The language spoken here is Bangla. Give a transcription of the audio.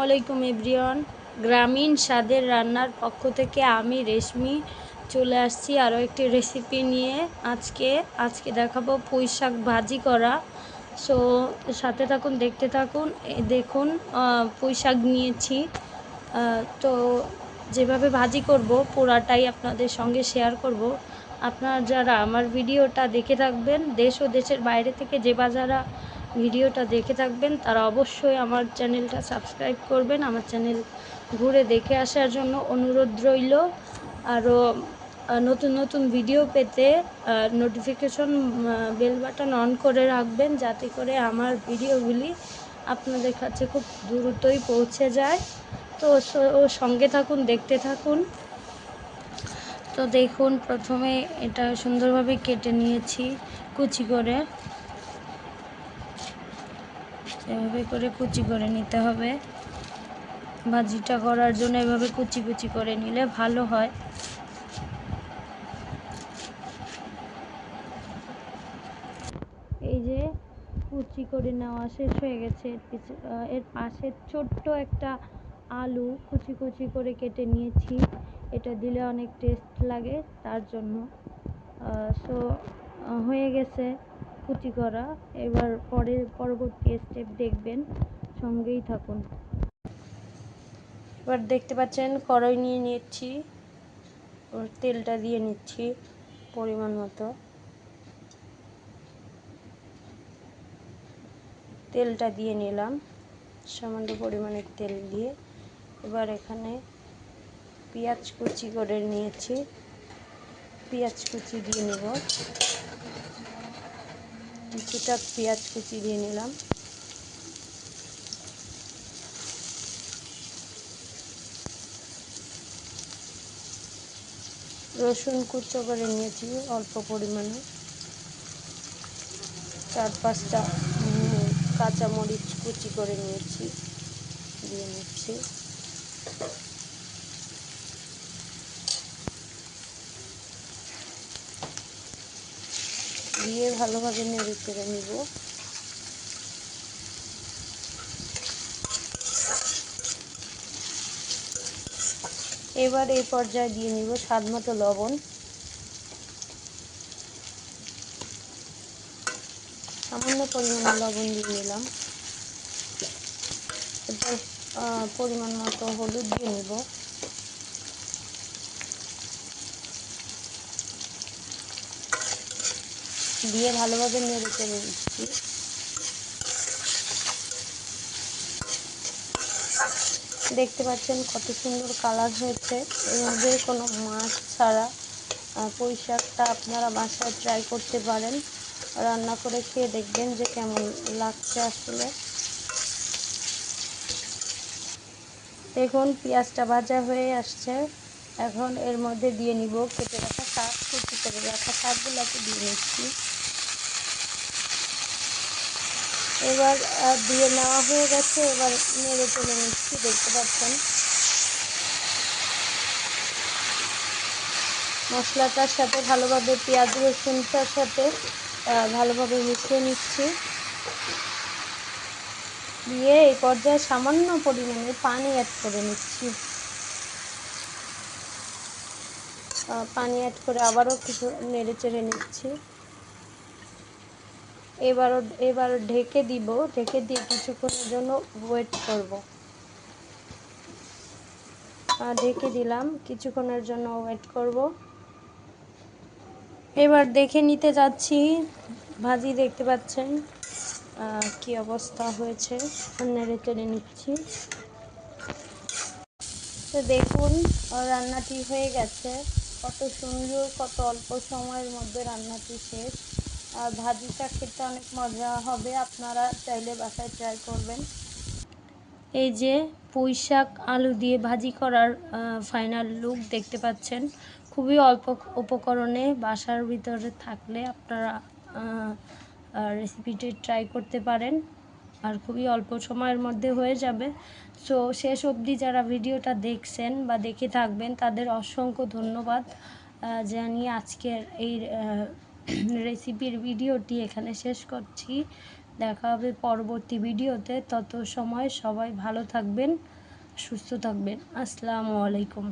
আলাইকুম এভরিওয়ান। গ্রামীণ স্বাদের রান্নার পক্ষ থেকে আমি রেশমি চলে আসছি আরও একটি রেসিপি নিয়ে। আজকে দেখাবো পুঁই শাক ভাজি করা। সো সাথে থাকুন, দেখতে থাকুন। দেখুন, পুঁই শাক নিয়েছি। তো যেভাবে ভাজি করব পুরাটাই আপনাদের সঙ্গে শেয়ার করব। আপনারা যারা আমার ভিডিওটা দেখে থাকবেন, দেশ ও দেশের বাইরে থেকে যে যারা ভিডিওটা দেখে থাকবেন, তারা অবশ্যই আমার চ্যানেলটা সাবস্ক্রাইব করবেন। আমার চ্যানেল ঘুরে দেখে আসার জন্য অনুরোধ রইল। আরও নতুন নতুন ভিডিও পেতে নোটিফিকেশন বেল বাটন অন করে রাখবেন, যাতে করে আমার ভিডিওগুলি আপনাদের কাছে খুব দ্রুতই পৌঁছে যায়। তো সঙ্গে থাকুন, দেখতে থাকুন। তো দেখুন, প্রথমে এটা সুন্দরভাবে কেটে নিয়েছি কুচি করে। এভাবে করে কুচি করে নিতে হবে। ভাজিটা করার জন্য এভাবে কুচি কুচি করে নিলে ভালো হয়। এই যে কুচি করে নেওয়া শেষ হয়ে গেছে। এর পাশে ছোট্ট একটা আলু কুচি কুচি করে কেটে নিয়েছি। এটা দিলে অনেক টেস্ট লাগে, তার জন্য। সো হয়ে গেছে কুচি করা। এবার পরবর্তী স্টেপ দেখবেন, সঙ্গেই থাকুন। এবার দেখতে পাচ্ছেন কড়াই নিয়ে নিচ্ছি, তেলটা দিয়ে নিচ্ছি পরিমাণ মতো। তেলটা দিয়ে নিলাম, সামান্য পরিমাণের তেল দিয়ে। এবার এখানে পেঁয়াজ কুচি করে নিয়েছি, পেঁয়াজ কুচি দিয়ে নেব। কিছুটা পেঁয়াজ কুচি দিয়ে নিলাম। রসুন কুচো করে নিয়েছি অল্প পরিমাণে। 4-5টা কাঁচামরিচ কুচি করে নিয়েছি, দিয়ে নিচ্ছি। দিয়ে ভালোভাবে নেড়ে চেড়ে নিব। এবার এই পর্যায়ে দিয়ে নিব স্বাদ মতো লবণ। সামান্য পরিমাণে লবণ দিয়ে নিলাম। এবার পরিমাণ মতো হলুদ দিয়ে নিব। দিয়ে ভালোভাবে নেড়ে চেড়ে নিচ্ছি। দেখতে পাচ্ছেন কত সুন্দর কালার হয়েছে। এভাবে কোনো মাছ ছাড়া পুঁই শাকটা আপনারা বাসায় ট্রাই করতে পারেন, রান্না করে খেয়ে দেখবেন যে কেমন লাগছে আসলে। দেখুন, পেঁয়াজটা ভাজা হয়ে আসছে। এখন এর মধ্যে দিয়ে নিব কেটে রাখা শাক, কুচি করে রাখা শাকগুলোকে দিয়ে নিচ্ছি। এবার দিয়ে নেওয়া হয়ে গেছে। এবার নেড়ে চেড়ে নিচ্ছি। দেখতে পাচ্ছেন মশলাটার সাথে ভালোভাবে পেঁয়াজ রসুনটার সাথে ভালোভাবে মিশিয়ে নিচ্ছি। দিয়ে এই পর্যায়ে সামান্য পরিমাণে পানি অ্যাড করে নিচ্ছি। পানি অ্যাড করে আবারও কিছু নেড়ে চেড়ে নিচ্ছি। এবার ঢেকে দিব। ঢেকে দিয়ে কিছুক্ষণের জন্য ওয়েট করব। ঢেকে দিলাম, কিছুক্ষণের জন্য ওয়েট করব। এবার দেখে নিতে যাচ্ছি ভাজি। দেখতে পাচ্ছেন কি অবস্থা হয়েছে। নেড়ে চেড়ে নিচ্ছি। তো দেখুন, রান্নাটি হয়ে গেছে। কত সুন্দর, কত অল্প সময়ের মধ্যে রান্নাটি শেষ। আর ভাজিটা খেতে অনেক মজা হবে, আপনারা চাইলে বাসায় ট্রাই করবেন। এই যে পুঁই শাক আলু দিয়ে ভাজি করার ফাইনাল লুক দেখতে পাচ্ছেন। খুবই অল্প উপকরণে বাসার ভিতরে থাকলে আপনারা রেসিপিটি ট্রাই করতে পারেন, আর খুবই অল্প সময়ের মধ্যে হয়ে যাবে। সো শেষ অবধি যারা ভিডিওটা দেখছেন বা দেখে থাকবেন, তাদের অসংখ্য ধন্যবাদ জানিয়ে আজকের এই রেসিপির ভিডিওটি এখানে শেষ করছি। দেখা হবে পরবর্তী ভিডিওতে। তত সময় সবাই ভালো থাকবেন, সুস্থ থাকবেন। আসসালামু আলাইকুম।